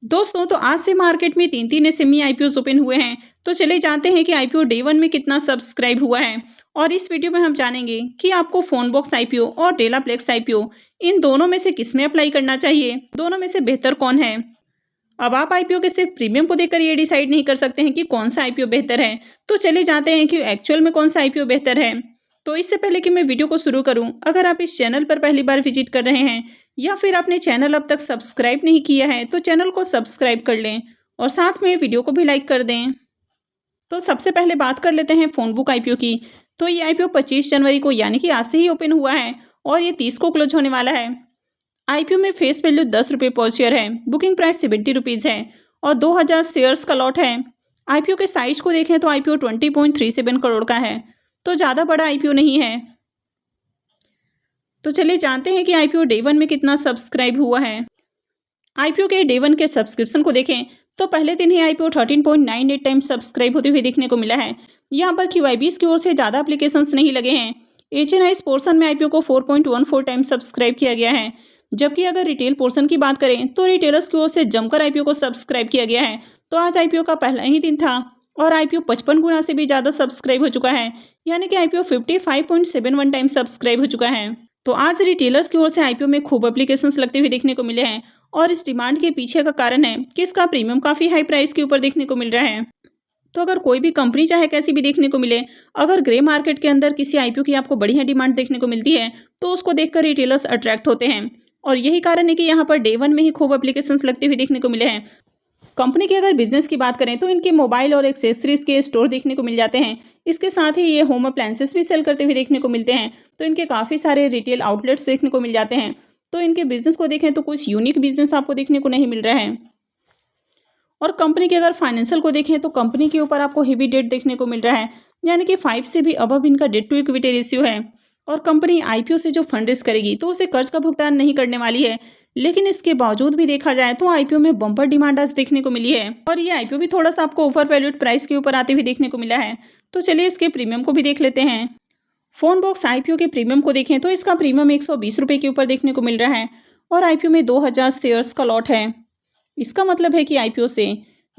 दोस्तों तो आज से मार्केट में तीन तीन एसएमई आईपीओ ओपन हुए हैं। तो चले जानते हैं कि आईपीओ डे वन में कितना सब्सक्राइब हुआ है। और इस वीडियो में हम जानेंगे कि आपको फोनबॉक्स आईपीओ और डेलाप्लेक्स आईपीओ इन दोनों में से किस में अप्लाई करना चाहिए, दोनों में से बेहतर कौन है। अब आप आईपीओ के सिर्फ प्रीमियम को देखकर ये डिसाइड नहीं कर सकते हैं कि कौन सा आईपीओ बेहतर है। तो चले जाते हैं कि एक्चुअल में कौन सा आईपीओ बेहतर है। तो इससे पहले कि मैं वीडियो को शुरू करूं, अगर आप इस चैनल पर पहली बार विजिट कर रहे हैं या फिर आपने चैनल अब तक सब्सक्राइब नहीं किया है तो चैनल को सब्सक्राइब कर लें और साथ में वीडियो को भी लाइक कर दें। तो सबसे पहले बात कर लेते हैं फोनबुक आईपीओ की। तो ये आईपीओ 25 जनवरी को यानी कि आज से ही ओपन हुआ है और ये 30 को क्लोज होने वाला है। आईपीओ में फेस वैल्यू 10 रुपये पर शेयर है, बुकिंग प्राइस 70 रुपीज़ है और 2000 शेयर्स का लॉट है। आईपीओ के साइज को देखें तो आईपीओ 20.37 करोड़ का है, तो ज़्यादा बड़ा आईपीओ नहीं है। तो चलिए जानते हैं कि आईपीओ डे वन में कितना सब्सक्राइब हुआ है। आईपीओ के डे वन के सब्सक्रिप्शन को देखें तो पहले दिन ही आईपीओ 13.98 टाइम्स सब्सक्राइब होते हुए देखने को मिला है। यहाँ पर क्यूआईबीस की ओर से ज़्यादा एप्लीकेशंस नहीं लगे हैं। एचएनआईस पोर्शन में आईपीओ को 4.14 टाइम्स सब्सक्राइब किया गया है, जबकि अगर रिटेल पोर्शन की बात करें तो रिटेलर्स की ओर से जमकर आईपीओ को सब्सक्राइब किया गया है। तो आज आईपीओ का पहला ही दिन था और आईपीओ 55 गुना से भी ज़्यादा सब्सक्राइब हो चुका है, यानी कि आईपीओ 55.71 टाइम्स सब्सक्राइब हो चुका है। तो आज रिटेलर्स की ओर से आईपीओ में खूब एप्लीकेशंस लगते हुए देखने को मिले हैं और इस डिमांड के पीछे का कारण है कि इसका प्रीमियम काफ़ी हाई प्राइस के ऊपर देखने को मिल रहा है। तो अगर कोई भी कंपनी चाहे कैसी भी देखने को मिले, अगर ग्रे मार्केट के अंदर किसी आईपीओ की आपको बढ़िया डिमांड देखने को मिलती है तो उसको देखकर रिटेलर्स अट्रैक्ट होते हैं और यही कारण है कि यहाँ पर डे वन में ही खूब एप्लीकेशंस लगते हुए देखने को मिले हैं। कंपनी के अगर बिजनेस की बात करें तो इनके मोबाइल और एक्सेसरीज के स्टोर देखने को मिल जाते हैं। इसके साथ ही ये होम अप्लायंसेस भी सेल करते हुए देखने को मिलते हैं। तो इनके काफ़ी सारे रिटेल आउटलेट्स देखने को मिल जाते हैं। तो इनके बिजनेस को देखें तो कुछ यूनिक बिजनेस आपको देखने को नहीं मिल रहा है। और कंपनी के अगर फाइनेंशियल को देखें तो कंपनी के ऊपर आपको हेवी डेट देखने को मिल रहा है, यानी कि 5 से भी अबव इनका डेट टू इक्विटी रेशियो है। और कंपनी आईपीओ से जो फंड रेज करेगी तो उसे कर्ज का भुगतान नहीं करने वाली है। लेकिन इसके बावजूद भी देखा जाए तो आईपीओ में बम्पर डिमांड आज देखने को मिली है और ये आईपीओ भी थोड़ा सा आपको ओवर वैल्यूड प्राइस के ऊपर आते हुए देखने को मिला है। तो चलिए इसके प्रीमियम को भी देख लेते हैं। फोनबॉक्स आईपीओ के प्रीमियम को देखें तो इसका प्रीमियम 120 रुपये के ऊपर देखने को मिल रहा है और आईपीओ में 2000 शेयर्स का लॉट है। इसका मतलब है कि आईपीओ से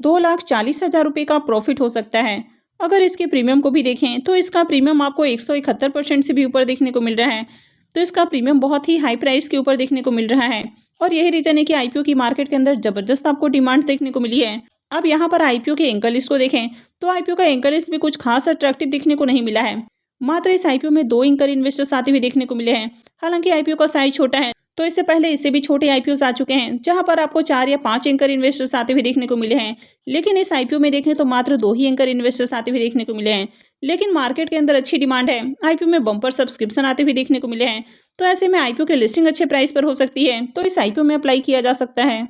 2,40,000 रुपये का प्रॉफिट हो सकता है। अगर इसके प्रीमियम को भी देखें तो इसका प्रीमियम आपको 171% से भी ऊपर देखने को मिल रहा है। तो इसका प्रीमियम बहुत ही हाई प्राइस के ऊपर देखने को मिल रहा है और यही रीज़न है कि आईपीओ की मार्केट के अंदर ज़बरदस्त आपको डिमांड देखने को मिली है। अब यहाँ पर आईपीओ के एंकर लिस्ट को देखें तो आईपीओ का एंकर लिस्ट भी कुछ खास अट्रैक्टिव देखने को नहीं मिला है। मात्र इस आईपीओ में 2 एंकर इन्वेस्टर्स आते हुए देखने को मिले हैं। हालांकि आईपीओ का साइज छोटा है, तो इससे पहले इससे भी छोटे आईपीओ आ चुके हैं जहां पर आपको 4 या 5 एंकर इन्वेस्टर्स आते हुए देखने को मिले हैं। लेकिन इस आईपीओ में देखें तो मात्र 2 ही एंकर इन्वेस्टर्स आते हुए देखने को मिले हैं। लेकिन मार्केट के अंदर अच्छी डिमांड है, आईपीओ में बम्पर सब्सक्रिप्शन आते हुए देखने को मिले हैं। तो ऐसे में आईपीओ की लिस्टिंग अच्छे प्राइस पर हो सकती है, तो इस आईपीओ में अप्लाई किया जा सकता है।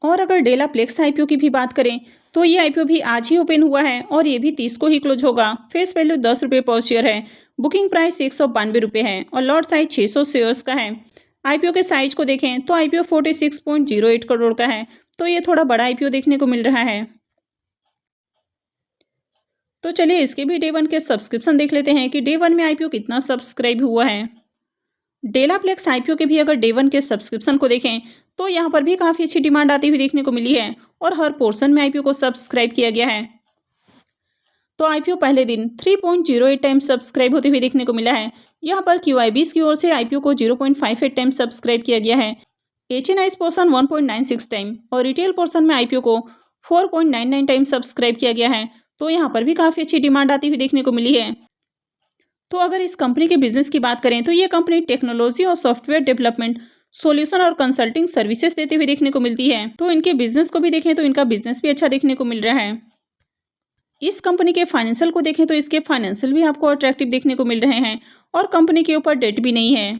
और अगर डेलाप्लेक्स आईपीओ की भी बात करें तो ये आईपीओ भी आज ही ओपन हुआ है और ये भी 30 को ही क्लोज होगा। फेस वैल्यू 10 रुपये पर शेयर है, बुकिंग प्राइस 192 रुपये है और लॉट साइज 600 शेयर्स का है। आईपीओ के साइज को देखें तो आईपीओ 46.08 करोड़ का है, तो ये थोड़ा बड़ा आईपीओ देखने को मिल रहा है। तो चलिए इसके भी डे वन के सब्सक्रिप्शन देख लेते हैं कि डे वन में आईपीओ कितना सब्सक्राइब हुआ है। डेलाप्लेक्स आईपीओ के भी अगर डे वन के सब्सक्रिप्शन को देखें तो यहाँ पर भी काफ़ी अच्छी डिमांड आती हुई देखने को मिली है और हर पोर्शन में आईपीओ को सब्सक्राइब किया गया है। तो आईपीओ पहले दिन 3.08 टाइम्स सब्सक्राइब होते हुए देखने को मिला है। यहाँ पर क्यूआईबीस की ओर से आईपीओ को 0.58 टाइम्स सब्सक्राइब किया गया है। एचएनआईस पोर्शन 1.96 टाइम और रिटेल पोर्शन में आईपीओ को 4.99 टाइम्स सब्सक्राइब किया गया है। तो यहाँ पर भी काफ़ी अच्छी डिमांड आती हुई देखने को मिली है। तो अगर इस कंपनी के बिजनेस की बात करें तो ये कंपनी टेक्नोलॉजी और सॉफ्टवेयर डेवलपमेंट सॉल्यूशन और कंसल्टिंग सर्विसेज देते हुए देखने को मिलती है। तो इनके बिजनेस को भी देखें तो इनका बिजनेस भी अच्छा देखने को मिल रहा है। इस कंपनी के फाइनेंशियल को देखें तो इसके फाइनेंशियल भी आपको अट्रैक्टिव देखने को मिल रहे हैं और कंपनी के ऊपर डेट भी नहीं है।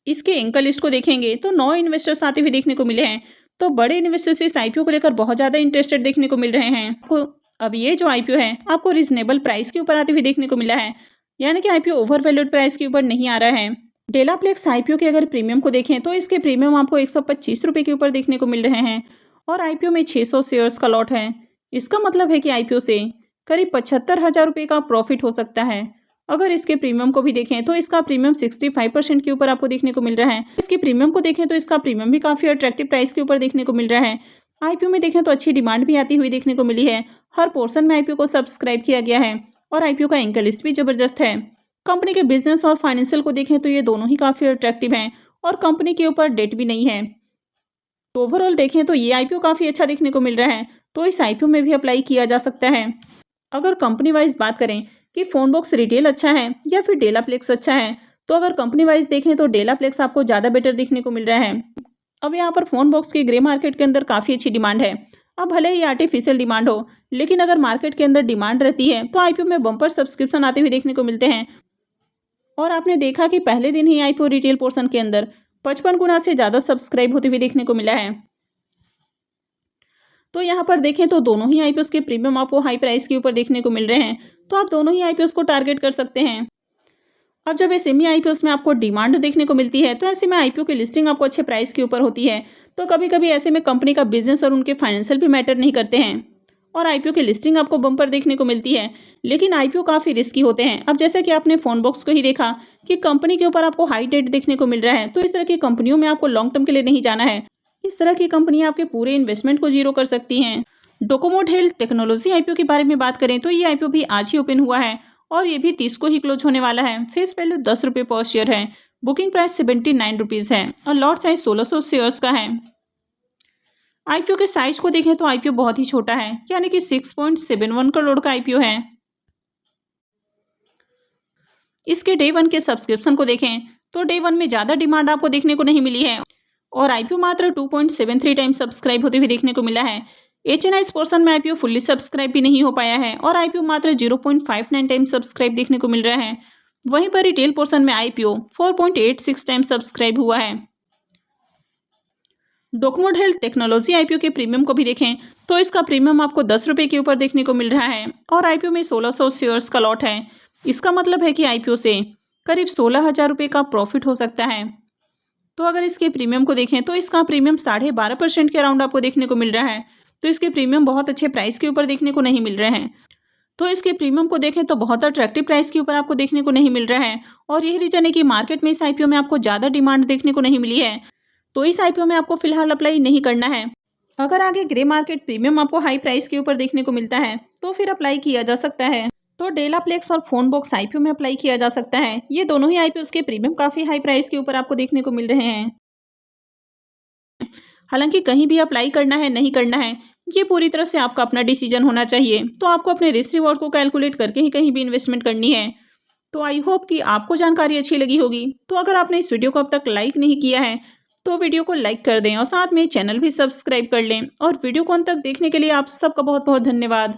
इसके एंकर लिस्ट को देखेंगे तो 9 इन्वेस्टर्स आते हुए देखने को मिले हैं। तो बड़े इन्वेस्टर्स इस आईपीओ को लेकर बहुत ज़्यादा इंटरेस्टेड देखने को मिल रहे हैं। आपको अब ये जो आईपीओ है आपको रीजनेबल प्राइस के ऊपर आते हुए देखने को मिला है, यानी कि आईपीओ ओवर वैल्यूड प्राइस के ऊपर नहीं आ रहा है। डेलाप्लेक्स आईपीओ के अगर प्रीमियम को देखें तो इसके प्रीमियम आपको 125 रुपये के ऊपर देखने को मिल रहे हैं और आईपीओ में 600 शेयर्स का लॉट है। इसका मतलब है कि आईपीओ से करीब 75,000 रुपये का प्रॉफिट हो सकता है। अगर इसके प्रीमियम को भी देखें तो इसका प्रीमियम 65% के ऊपर आपको देखने को मिल रहा है। इसके प्रीमियम को देखें तो इसका प्रीमियम भी काफ़ी अट्रैक्टिव प्राइस के ऊपर देखने को मिल रहा है। आईपीओ में देखें तो अच्छी डिमांड भी आती हुई देखने को मिली है। हर पोर्शन में आईपीओ को सब्सक्राइब किया गया है और आईपीओ का एंकर लिस्ट भी जबरदस्त है। कंपनी के बिजनेस और फाइनेंशियल को देखें तो ये दोनों ही काफ़ी अट्रैक्टिव हैं और कंपनी के ऊपर डेट भी नहीं है। तो ओवरऑल देखें तो ये आईपीओ काफ़ी अच्छा देखने को मिल रहा है, तो इस आईपीओ में भी अप्लाई किया जा सकता है। अगर कंपनी वाइज बात करें कि फोनबॉक्स रिटेल अच्छा है या फिर डेलाप्लेक्स अच्छा है, तो अगर कंपनी वाइज देखें तो डेलाप्लेक्स आपको ज़्यादा बेटर देखने को मिल रहा है। अब यहाँ पर फोनबॉक्स की ग्रे मार्केट के अंदर काफ़ी अच्छी डिमांड है। अब भले ही आर्टिफिशियल डिमांड हो, लेकिन अगर मार्केट के अंदर डिमांड रहती है तो आईपीओ में बम्पर सब्सक्रिप्शन आते हुए देखने को मिलते हैं। और आपने देखा कि पहले दिन ही आईपीओ रिटेल पोर्शन के अंदर 55 गुना से ज़्यादा सब्सक्राइब होते हुए देखने को मिला है। तो यहाँ पर देखें तो दोनों ही आईपीओस के प्रीमियम आपको हाई प्राइस के ऊपर देखने को मिल रहे हैं, तो आप दोनों ही आईपीओस को टारगेट कर सकते हैं। अब जब ऐसे सेमी आईपीओस में आपको डिमांड देखने को मिलती है तो ऐसे में आईपीओ की लिस्टिंग आपको अच्छे प्राइस के ऊपर होती है। तो कभी कभी ऐसे में कंपनी का बिजनेस और उनके फाइनेंशियल भी मैटर नहीं करते हैं और आईपीओ की लिस्टिंग आपको बम्पर देखने को मिलती है, लेकिन आईपीओ काफ़ी रिस्की होते हैं। अब जैसे कि आपने फोनबॉक्स को ही देखा कि कंपनी के ऊपर आपको हाई डेट देखने को मिल रहा है, तो इस तरह की कंपनियों में आपको लॉन्ग टर्म के लिए नहीं जाना है। इस तरह की कंपनियां आपके पूरे इन्वेस्टमेंट को जीरो कर सकती हैं। डोकोमो हेल्थ टेक्नोलॉजी आईपीओ के बारे में बात करें तो ये आईपीओ भी आज ही ओपन हुआ है और ये भी 30 को ही क्लोज होने वाला है। फेस वैल्यू 10 रुपये पर शेयर है, बुकिंग प्राइस 79 रुपीज़ है और लॉट साइज 1600 शेयर्स का है। आईपीओ के साइज को देखें तो आईपीओ बहुत ही छोटा है, यानी कि 6.71 करोड़ का आईपीओ है। इसके डे 1 के सब्सक्रिप्शन को देखें तो डे 1 में ज़्यादा डिमांड आपको देखने को नहीं मिली है और आईपीओ मात्र 2.73 टाइम सब्सक्राइब होते हुए देखने को मिला है। एचएनआई पोर्शन में आईपीओ फुल्ली सब्सक्राइब भी नहीं हो पाया है और आईपीओ मात्र 0.59 टाइम सब्सक्राइब देखने को मिल रहा है। वहीं पर रिटेल पोर्शन में आईपीओ 4.86 टाइम सब्सक्राइब हुआ है। डोकोमो हेल्थ टेक्नोलॉजी आईपीओ के प्रीमियम को भी देखें तो इसका प्रीमियम आपको 10 रुपये के ऊपर देखने को मिल रहा है और आईपीओ में 1600 शेयर्स का लॉट है। इसका मतलब है कि आईपीओ से करीब 16,000 रुपये का प्रॉफिट हो सकता है। तो अगर इसके प्रीमियम को देखें तो इसका प्रीमियम 12.5% के अराउंड आपको देखने को मिल रहा है, तो इसके प्रीमियम बहुत अच्छे प्राइस के ऊपर देखने को नहीं मिल रहे हैं। तो इसके प्रीमियम को देखें तो बहुत अट्रैक्टिव प्राइस के ऊपर आपको देखने को नहीं मिल रहा है और यही रीजन है कि मार्केट में इस आईपीओ में आपको ज़्यादा डिमांड देखने को नहीं मिली है, तो इस आईपीओ में आपको फिलहाल अप्लाई नहीं करना है। अगर आगे ग्रे मार्केट प्रीमियम आपको हाई प्राइस के ऊपर देखने को मिलता है तो फिर अप्लाई किया जा सकता है। तो डेलाप्लेक्स और फोनबॉक्स आईपीओ में अप्लाई किया जा सकता है। ये दोनों ही आईपीओ के प्रीमियम काफ़ी हाई प्राइस के ऊपर आपको देखने को मिल रहे हैं। हालांकि कहीं भी अप्लाई करना है नहीं करना है ये पूरी तरह से आपका अपना डिसीजन होना चाहिए, तो आपको अपने रिस्क रिवॉर्ड को कैलकुलेट करके ही कहीं भी इन्वेस्टमेंट करनी है। तो आई होप कि आपको जानकारी अच्छी लगी होगी। तो अगर आपने इस वीडियो को अब तक लाइक नहीं किया है तो वीडियो को लाइक कर दें और साथ में चैनल भी सब्सक्राइब कर लें और वीडियो को अंत तक देखने के लिए आप सबका बहुत बहुत धन्यवाद।